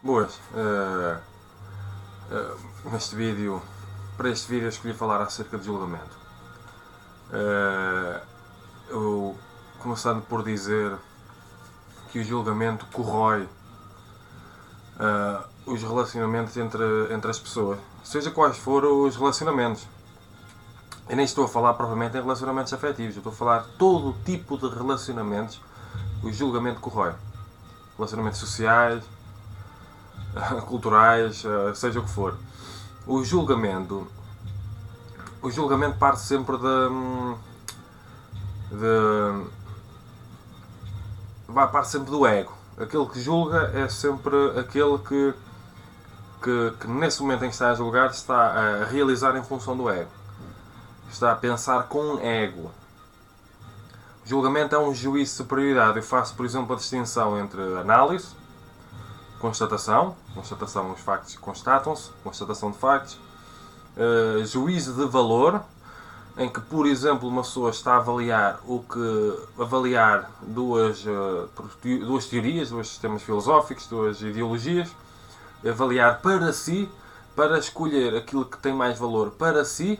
Boas. Neste vídeo, para este vídeo, eu escolhi falar acerca de julgamento. Eu, começando por dizer que o julgamento corrói os relacionamentos entre as pessoas, seja quais forem os relacionamentos. Eu nem estou a falar propriamente em relacionamentos afetivos, eu estou a falar de todo tipo de relacionamentos. O julgamento corrói. Relacionamentos sociais, culturais, seja o que for. O julgamento parte sempre parte sempre do ego. Aquele que julga é sempre aquele que nesse momento em que está a julgar está a realizar em função do ego. Está a pensar com ego. O julgamento é um juízo de superioridade. Eu faço, por exemplo, a distinção entre análise, constatação, os factos constatam-se, constatação de factos, juízo de valor, em que, por exemplo, uma pessoa está a avaliar duas teorias, dois sistemas filosóficos, duas ideologias, avaliar para si, para escolher aquilo que tem mais valor para si,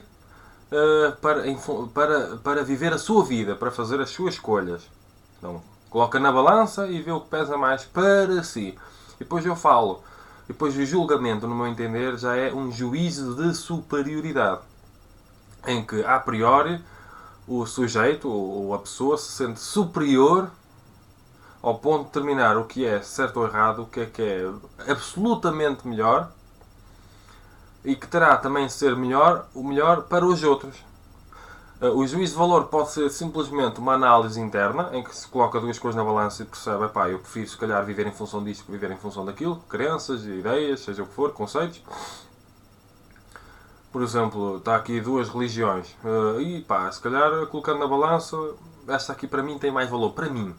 para viver a sua vida, para fazer as suas escolhas. Então, coloca na balança e vê o que pesa mais para si. E depois eu falo, depois o julgamento, no meu entender, já é um juízo de superioridade, em que, a priori, o sujeito ou a pessoa se sente superior ao ponto de determinar o que é certo ou errado, o que é absolutamente melhor, e que terá também de ser o melhor para os outros. O juízo de valor pode ser simplesmente uma análise interna, em que se coloca duas coisas na balança e percebe, eu prefiro se calhar viver em função disto que viver em função daquilo, crenças, ideias, seja o que for, conceitos. Por exemplo, está aqui duas religiões, se calhar colocando na balança, esta aqui para mim tem mais valor, para mim,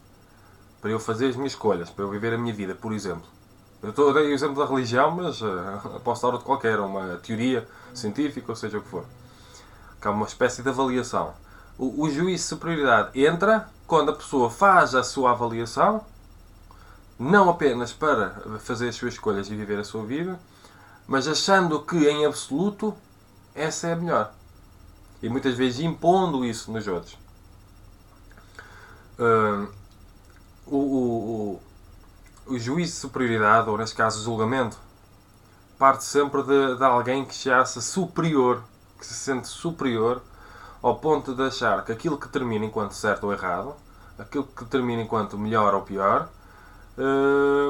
para eu fazer as minhas escolhas, para eu viver a minha vida, por exemplo. Eu estou a dar o exemplo da religião, mas posso dar outro qualquer, uma teoria científica, ou seja o que for. Que é uma espécie de avaliação. O juízo de superioridade entra quando a pessoa faz a sua avaliação, não apenas para fazer as suas escolhas e viver a sua vida, mas achando que, em absoluto, essa é a melhor. E muitas vezes impondo isso nos outros. O juízo de superioridade, ou neste caso o julgamento, parte sempre de alguém que se acha superior, que se sente superior ao ponto de achar que aquilo que termina enquanto certo ou errado, aquilo que termina enquanto melhor ou pior,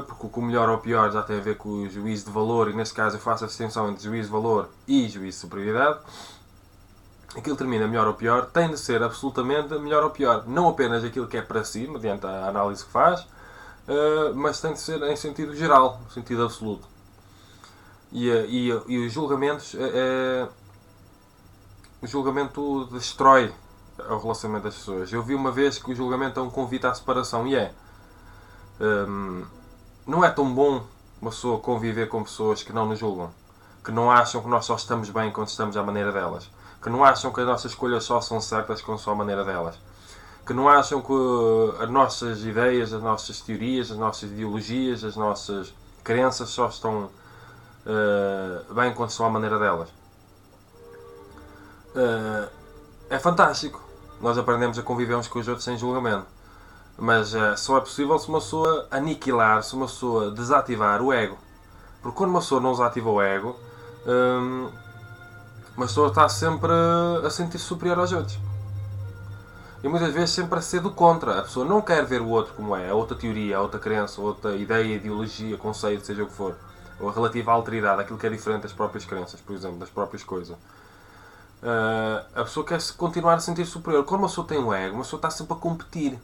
porque o melhor ou pior já tem a ver com o juízo de valor, e neste caso eu faço a distinção entre juízo de valor e juízo de superioridade. Aquilo que termina melhor ou pior tem de ser absolutamente melhor ou pior. Não apenas aquilo que é para si, mediante a análise que faz, mas tem de ser em sentido geral, no sentido absoluto. E os julgamentos, o julgamento destrói o relacionamento das pessoas. Eu vi uma vez que o julgamento é um convite à separação, e não é tão bom uma pessoa conviver com pessoas que não nos julgam, que não acham que nós só estamos bem quando estamos à maneira delas, que não acham que as nossas escolhas só são certas quando são à maneira delas, que não acham que as nossas ideias, as nossas teorias, as nossas ideologias, as nossas crenças só estão bem quando são à maneira delas. É fantástico. Nós aprendemos a conviver uns com os outros sem julgamento. Mas só é possível se uma pessoa aniquilar, se uma pessoa desativar o ego. Porque quando uma pessoa não desativa o ego, uma pessoa está sempre a sentir-se superior aos outros. E muitas vezes sempre a ser do contra. A pessoa não quer ver o outro como é. A outra teoria, a outra crença, a outra ideia, ideologia, conceito, seja o que for. Ou a relativa alteridade, aquilo que é diferente das próprias crenças, por exemplo, das próprias coisas. A pessoa quer continuar a sentir superior. Quando uma pessoa tem um ego, uma pessoa está sempre a competir.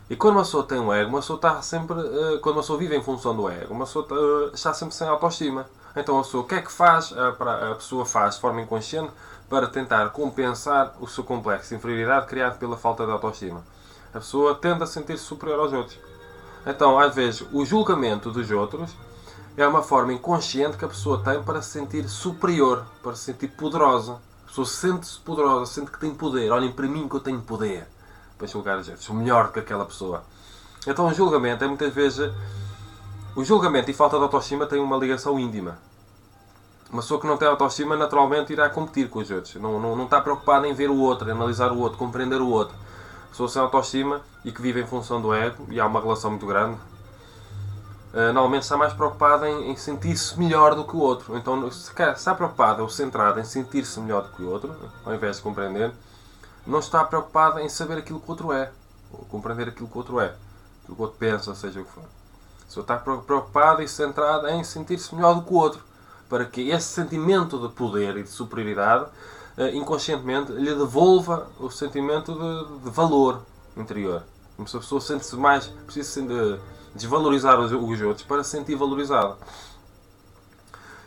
E quando uma pessoa tem um ego, uma pessoa está sempre... quando uma pessoa vive em função do ego, uma pessoa está sempre sem autoestima. Então a pessoa, o que é que faz? A pessoa faz de forma inconsciente para tentar compensar o seu complexo de inferioridade criado pela falta de autoestima. A pessoa tende a sentir-se superior aos outros. Então, às vezes, o julgamento dos outros é uma forma inconsciente que a pessoa tem para se sentir superior, para se sentir poderosa. A pessoa sente-se poderosa, sente que tem poder. Olhem para mim que eu tenho poder. Para julgar os outros. Sou melhor que aquela pessoa. Então o julgamento é muitas vezes O julgamento e falta de autoestima têm uma ligação íntima. Uma pessoa que não tem autoestima naturalmente irá competir com os outros. Não está preocupada em ver o outro, em analisar o outro, compreender o outro. A pessoa sem autoestima e que vive em função do ego, e há uma relação muito grande, normalmente está mais preocupada em sentir-se melhor do que o outro. Então, se está preocupada ou centrada em sentir-se melhor do que o outro, ao invés de compreender, não está preocupada em saber aquilo que o outro é, ou compreender aquilo que o outro é, aquilo que o outro pensa, seja o que for. A pessoa está preocupada e centrada em sentir-se melhor do que o outro, para que esse sentimento de poder e de superioridade, inconscientemente, lhe devolva o sentimento de valor interior. Como se a pessoa sente-se mais, precisa de desvalorizar os outros para se sentir valorizado.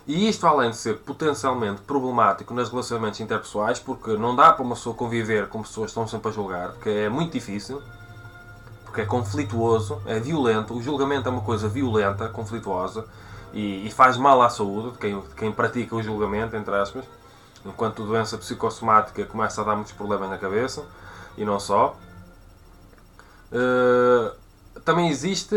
E isto, além de ser potencialmente problemático nos relacionamentos interpessoais, porque não dá para uma pessoa conviver com pessoas que estão sempre a julgar, porque é muito difícil, porque é conflituoso, é violento. O julgamento é uma coisa violenta, conflituosa, e faz mal à saúde de quem pratica o julgamento, entre aspas, enquanto a doença psicossomática começa a dar muitos problemas na cabeça, e não só. Também existe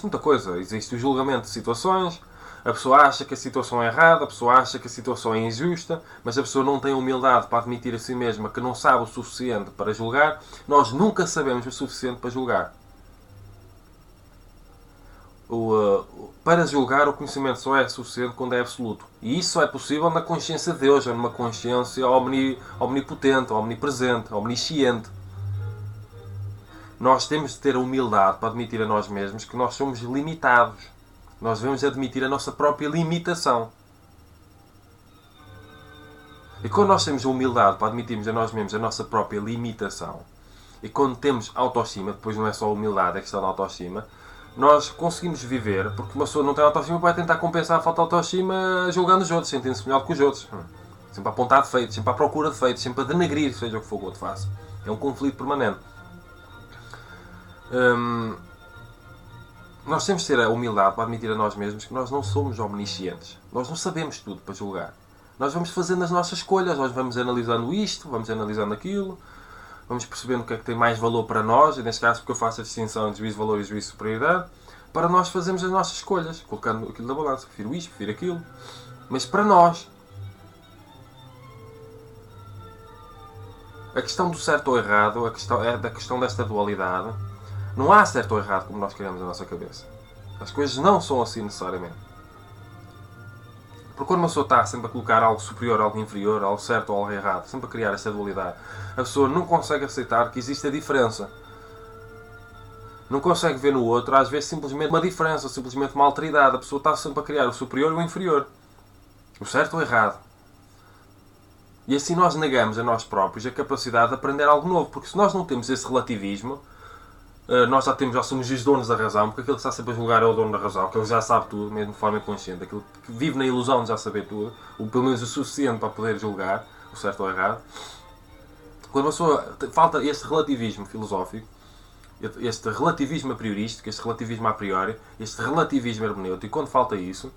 muita coisa. Existe o julgamento de situações. A pessoa acha que a situação é errada, a pessoa acha que a situação é injusta, mas a pessoa não tem humildade para admitir a si mesma que não sabe o suficiente para julgar. Nós nunca sabemos o suficiente para julgar. Para julgar, o conhecimento só é suficiente quando é absoluto. E isso só é possível na consciência de Deus, ou numa consciência omnipotente, omnipresente, omnisciente. Nós temos de ter a humildade para admitir a nós mesmos que nós somos limitados. Nós devemos admitir a nossa própria limitação. E quando nós temos a humildade para admitirmos a nós mesmos a nossa própria limitação, e quando temos autoestima, depois não é só a humildade, é questão da autoestima, nós conseguimos viver, porque uma pessoa não tem autoestima vai tentar compensar a falta de autoestima julgando os outros, sentindo-se melhor que os outros. Sempre a apontar defeitos, sempre à procura de defeitos, sempre a denegrir, seja o que for que o outro faça. É um conflito permanente. Nós temos de ter a humildade para admitir a nós mesmos que nós não somos omniscientes. Nós não sabemos tudo para julgar. Nós vamos fazendo as nossas escolhas, nós vamos analisando isto, vamos analisando aquilo, vamos percebendo o que é que tem mais valor para nós, e neste caso porque eu faço a distinção entre juízo de valor e juízo de superioridade, para nós fazermos as nossas escolhas, colocando aquilo na balança. Prefiro isto, prefiro aquilo. Mas para nós, a questão do certo ou errado, a questão desta dualidade, não há certo ou errado como nós queremos na nossa cabeça. As coisas não são assim necessariamente. Porque quando uma pessoa está sempre a colocar algo superior, algo inferior, algo certo ou algo errado, sempre a criar esta dualidade, a pessoa não consegue aceitar que existe a diferença. Não consegue ver no outro, às vezes, simplesmente uma diferença, simplesmente uma alteridade. A pessoa está sempre a criar o superior e o inferior. O certo ou o errado. E assim nós negamos a nós próprios a capacidade de aprender algo novo. Porque se nós não temos esse relativismo, nós já somos os donos da razão, porque aquele que está sempre a julgar é o dono da razão, que ele já sabe tudo, mesmo de forma inconsciente, aquele que vive na ilusão de já saber tudo, ou pelo menos o suficiente para poder julgar o certo ou o errado. Quando a pessoa falta este relativismo filosófico, este relativismo a priorístico, este relativismo a priori, este relativismo hermenêutico, e quando falta isso,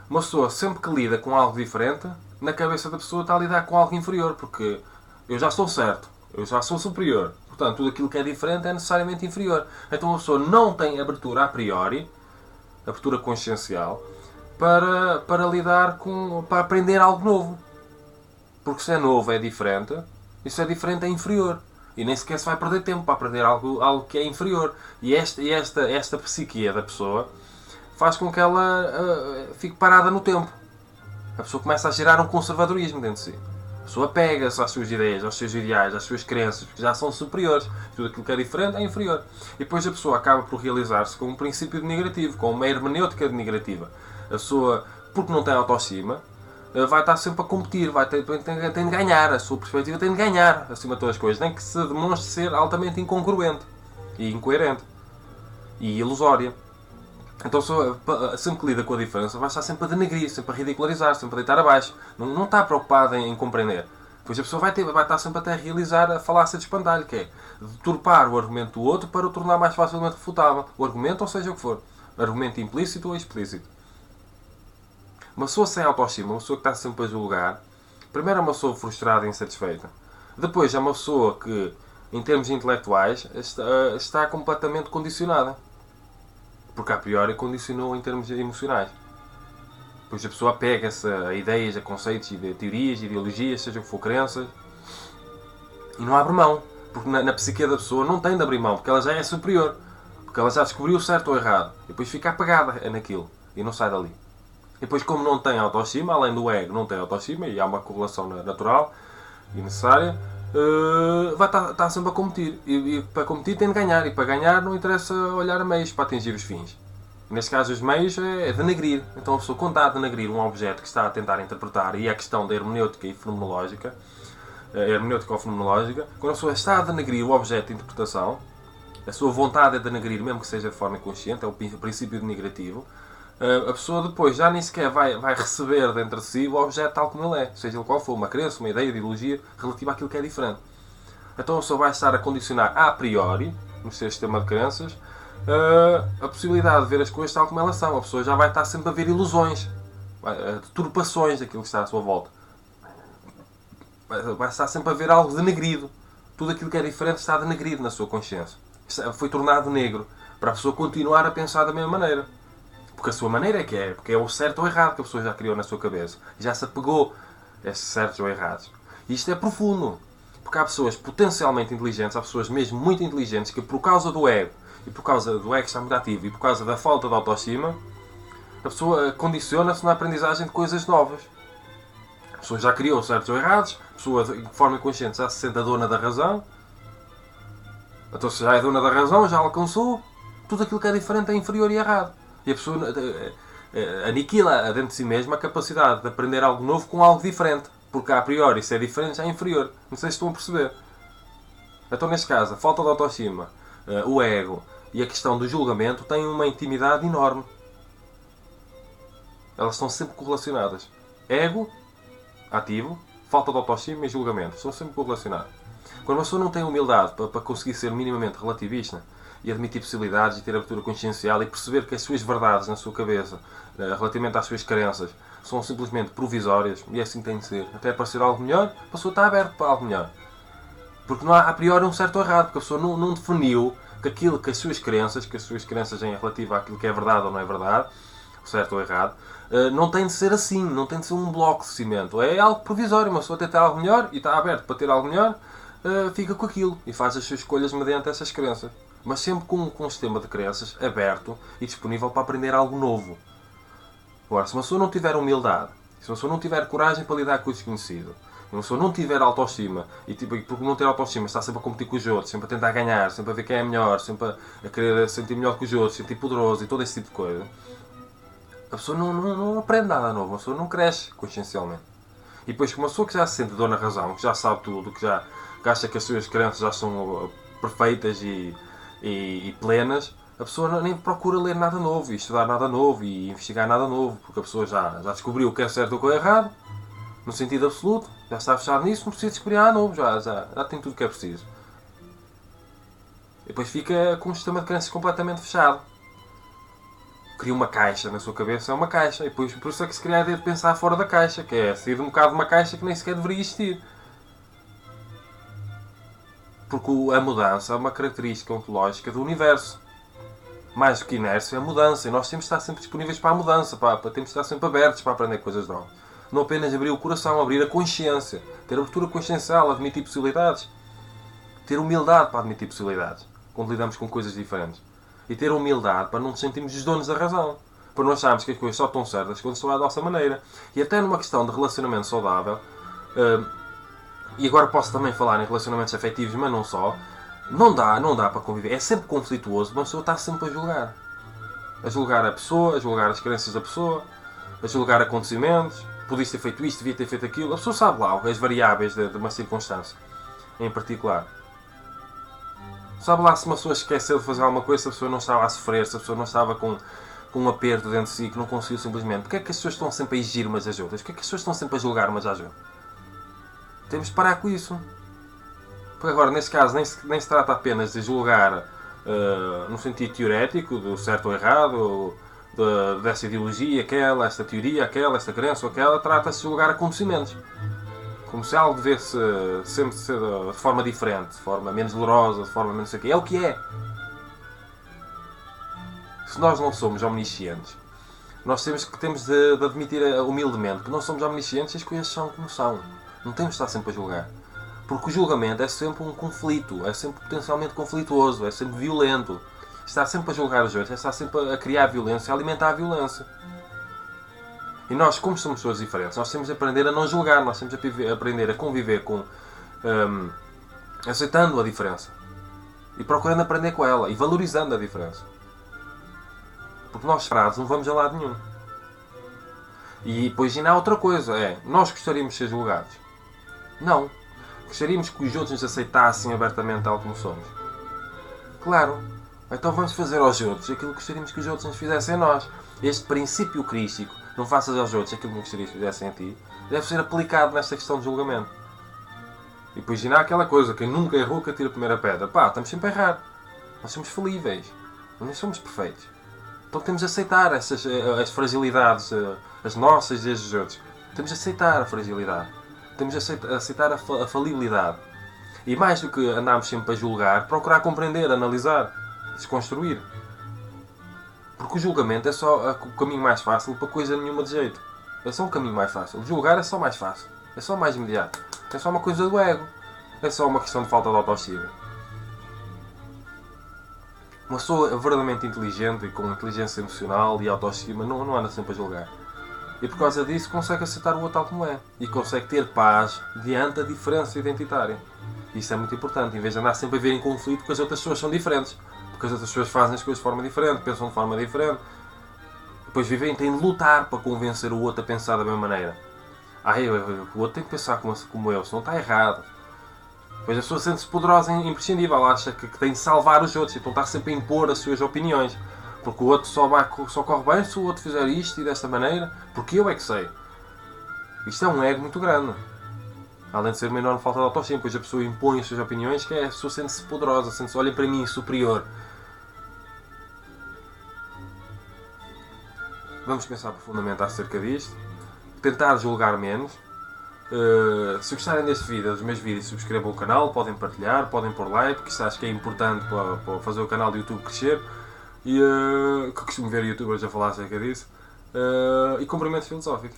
uma pessoa sempre que lida com algo diferente, na cabeça da pessoa está a lidar com algo inferior, porque eu já sou certo, eu já sou superior. Portanto, tudo aquilo que é diferente é necessariamente inferior. Então a pessoa não tem abertura a priori, abertura consciencial, para lidar para aprender algo novo. Porque se é novo é diferente, e se é diferente é inferior. E nem sequer se vai perder tempo para aprender algo que é inferior. E esta psique da pessoa faz com que ela fique parada no tempo. A pessoa começa a gerar um conservadorismo dentro de si. A pessoa pega-se às suas ideias, aos seus ideais, às suas crenças, que já são superiores. Tudo aquilo que é diferente é inferior. E depois a pessoa acaba por realizar-se com um princípio denigrativo, com uma hermenêutica denigrativa. A pessoa, porque não tem autoestima, vai estar sempre a competir, tem de ganhar. A sua perspectiva tem de ganhar, acima de todas as coisas. Nem que se demonstre ser altamente incongruente, e incoerente, e ilusória. Então, sempre que lida com a diferença, vai estar sempre a denegrir, sempre a ridicularizar, sempre a deitar abaixo. Não está preocupado em compreender. Pois a pessoa vai estar sempre até a realizar a falácia de espantalho, que é deturpar o argumento do outro para o tornar mais facilmente refutável. O argumento, ou seja o que for. Argumento implícito ou explícito. Uma pessoa sem autoestima, uma pessoa que está sempre a julgar, primeiro é uma pessoa frustrada e insatisfeita. Depois é uma pessoa que, em termos intelectuais, está completamente condicionada. Porque a priori condicionou em termos emocionais. Pois a pessoa pega-se a ideias, a conceitos, a teorias, ideologias, seja o que for, crenças, e não abre mão. Porque na psique da pessoa não tem de abrir mão, porque ela já é superior. Porque ela já descobriu o certo ou errado. E depois fica apagada naquilo. E não sai dali. E depois, como não tem autoestima, além do ego, não tem autoestima, e há uma correlação natural e necessária, vai estar sempre a competir. E para competir tem de ganhar. E para ganhar não interessa olhar a meios para atingir os fins. E neste caso, os meios é denegrir. Então a pessoa, quando está a denegrir um objeto que está a tentar interpretar, e é a questão da hermenêutica e fenomenológica, hermenêutica ou fenomenológica, quando a pessoa está a denegrir o objeto de interpretação, a sua vontade é denegrir, mesmo que seja de forma inconsciente, é o princípio denigrativo, a pessoa depois já nem sequer vai receber dentro de si o objeto tal como ele é, seja ele qual for, uma crença, uma ideia, ideologia relativa àquilo que é diferente. Então a pessoa vai estar a condicionar a priori, no seu sistema de crenças, a possibilidade de ver as coisas tal como elas são. A pessoa já vai estar sempre a ver ilusões, deturpações daquilo que está à sua volta. Vai estar sempre a ver algo denegrido. Tudo aquilo que é diferente está denegrido na sua consciência. Foi tornado negro para a pessoa continuar a pensar da mesma maneira. Porque a sua maneira é que é. Porque é o certo ou errado que a pessoa já criou na sua cabeça. Já se apegou a esses certos ou errados. E isto é profundo. Porque há pessoas potencialmente inteligentes, há pessoas mesmo muito inteligentes que por causa do ego, e por causa do ego que está muito ativo, e por causa da falta de autoestima, a pessoa condiciona-se na aprendizagem de coisas novas. A pessoa já criou certos ou errados, a pessoa de forma inconsciente já se sente a dona da razão. Então se já é dona da razão, já alcançou, tudo aquilo que é diferente é inferior e errado. E a pessoa aniquila dentro de si mesma a capacidade de aprender algo novo com algo diferente. Porque a priori, se é diferente, já é inferior. Não sei se estão a perceber. Então, neste caso, a falta de autoestima, o ego e a questão do julgamento têm uma intimidade enorme. Elas estão sempre correlacionadas. Ego, ativo, falta de autoestima e julgamento. Estão sempre correlacionados. Quando uma pessoa não tem humildade para conseguir ser minimamente relativista e admitir possibilidades e ter abertura consciencial e perceber que as suas verdades na sua cabeça, relativamente às suas crenças, são simplesmente provisórias, e é assim que tem de ser. Até para ser algo melhor, a pessoa está aberta para algo melhor. Porque não há a priori um certo ou errado, porque a pessoa não definiu que as suas crenças em relativa àquilo que é verdade ou não é verdade, certo ou errado, não tem de ser assim, não tem de ser um bloco de cimento. É algo provisório, uma pessoa tem de ter algo melhor e está aberto para ter algo melhor, fica com aquilo e faz as suas escolhas mediante essas crenças. Mas sempre com um sistema de crenças aberto e disponível para aprender algo novo. Agora, se uma pessoa não tiver humildade, se uma pessoa não tiver coragem para lidar com o desconhecido, se uma pessoa não tiver autoestima, e porque não ter autoestima está sempre a competir com os outros, sempre a tentar ganhar, sempre a ver quem é melhor, sempre a querer sentir melhor que os outros, sentir poderoso e todo esse tipo de coisa, a pessoa não aprende nada novo, a pessoa não cresce consciencialmente. E depois, com uma pessoa que já se sente dona razão, que já sabe tudo, que acha que as suas crenças já são perfeitas e plenas, a pessoa nem procura ler nada novo, e estudar nada novo, e investigar nada novo, porque a pessoa já descobriu o que é certo e o que é errado, no sentido absoluto, já está fechado nisso, não precisa descobrir nada novo, já tem tudo o que é preciso. E depois fica com um sistema de crenças completamente fechado. Cria uma caixa na sua cabeça, é uma caixa, e depois por isso é que se cria a ideia de pensar fora da caixa, que é sair um bocado de uma caixa que nem sequer deveria existir. Porque a mudança é uma característica ontológica do universo. Mais do que inércia, é a mudança. E nós temos de estar sempre disponíveis para a mudança. Temos de estar sempre abertos para aprender coisas novas. Não apenas abrir o coração, abrir a consciência. Ter abertura consciencial, admitir possibilidades. Ter humildade para admitir possibilidades. Quando lidamos com coisas diferentes. E ter humildade para não nos sentirmos os donos da razão. Para não acharmos que as coisas só estão certas quando estão à nossa maneira. E até numa questão de relacionamento saudável... e agora posso também falar em relacionamentos afetivos, mas não só. Não dá para conviver. É sempre conflituoso. Uma pessoa está sempre a julgar. A julgar a pessoa, a julgar as crenças da pessoa, a julgar acontecimentos. Podias ter feito isto, devia ter feito aquilo. A pessoa sabe lá as variáveis de uma circunstância em particular. Sabe lá se uma pessoa esqueceu de fazer alguma coisa, se a pessoa não estava a sofrer, se a pessoa não estava com um aperto dentro de si, que não conseguiu simplesmente. Porquê é que as pessoas estão sempre a exigir umas às outras? Porquê é que as pessoas estão sempre a julgar umas às outras? Temos de parar com isso. Porque agora, neste caso, nem se trata apenas de julgar no sentido teorético, do certo ou errado, dessa ideologia, esta teoria, esta crença ou aquela, trata-se de julgar acontecimentos. Como se algo devesse sempre ser de forma diferente, de forma menos dolorosa, de forma menos... É o que é. se nós não somos omniscientes, nós temos de admitir humildemente que não somos omniscientes e as coisas são como são. Não temos de estar sempre a julgar. Porque o julgamento é sempre um conflito, é sempre potencialmente conflituoso, é sempre violento. Estar sempre a julgar os outros é estar sempre a criar violência, a alimentar a violência. E nós, como somos pessoas diferentes, nós temos de aprender a não julgar, nós temos de aprender a conviver com... aceitando a diferença. E procurando aprender com ela, e valorizando a diferença. Porque nós separados não vamos a lado nenhum. E depois ainda há outra coisa, nós gostaríamos de ser julgados? Não. Gostaríamos que os outros nos aceitassem abertamente tal como somos? Claro. Então vamos fazer aos outros aquilo que gostaríamos que os outros nos fizessem a nós. Este princípio crístico, não faças aos outros aquilo que gostarias que fizessem a ti, deve ser aplicado nesta questão de julgamento. E depois ainda há aquela coisa, quem nunca errou que atira a primeira pedra. Pá, estamos sempre a errar. Nós somos falíveis. Nós não somos perfeitos. Então temos de aceitar as fragilidades, as nossas e as dos outros. Temos de aceitar a fragilidade. Temos de aceitar a falibilidade. E mais do que andarmos sempre a julgar, procurar compreender, analisar, desconstruir. Porque o julgamento é só o caminho mais fácil para coisa nenhuma de jeito. É só um caminho mais fácil. Julgar é só mais fácil. É só mais imediato. É só uma coisa do ego. É só uma questão de falta de autoestima. Uma pessoa verdadeiramente inteligente e com inteligência emocional e autoestima não anda sempre a julgar. E por causa disso consegue aceitar o outro tal como é. E consegue ter paz diante da diferença identitária. Isso é muito importante. Em vez de andar sempre a ver em conflito porque as outras pessoas são diferentes. Porque as outras pessoas fazem as coisas de forma diferente, pensam de forma diferente. Depois têm de lutar para convencer o outro a pensar da mesma maneira. O outro tem que pensar como eu, senão está errado. Depois a pessoa sente-se poderosa e imprescindível. Ela acha que tem de salvar os outros. Então está sempre a impor as suas opiniões. Porque o outro só corre bem se o outro fizer isto e desta maneira. Porque eu é que sei. Isto é um ego muito grande. Além de ser uma enorme falta de autoestima. Pois a pessoa impõe as suas opiniões, que a pessoa sente-se poderosa. Sente-se, olhem para mim, superior. Vamos pensar profundamente acerca disto. Tentar julgar menos. Se gostarem deste vídeo, dos meus vídeos, subscrevam o canal, podem partilhar, podem pôr like, porque isso acho que é importante para fazer o canal do YouTube crescer. E que costumo ver youtubers a falar acerca disso. E cumprimentos filosóficos.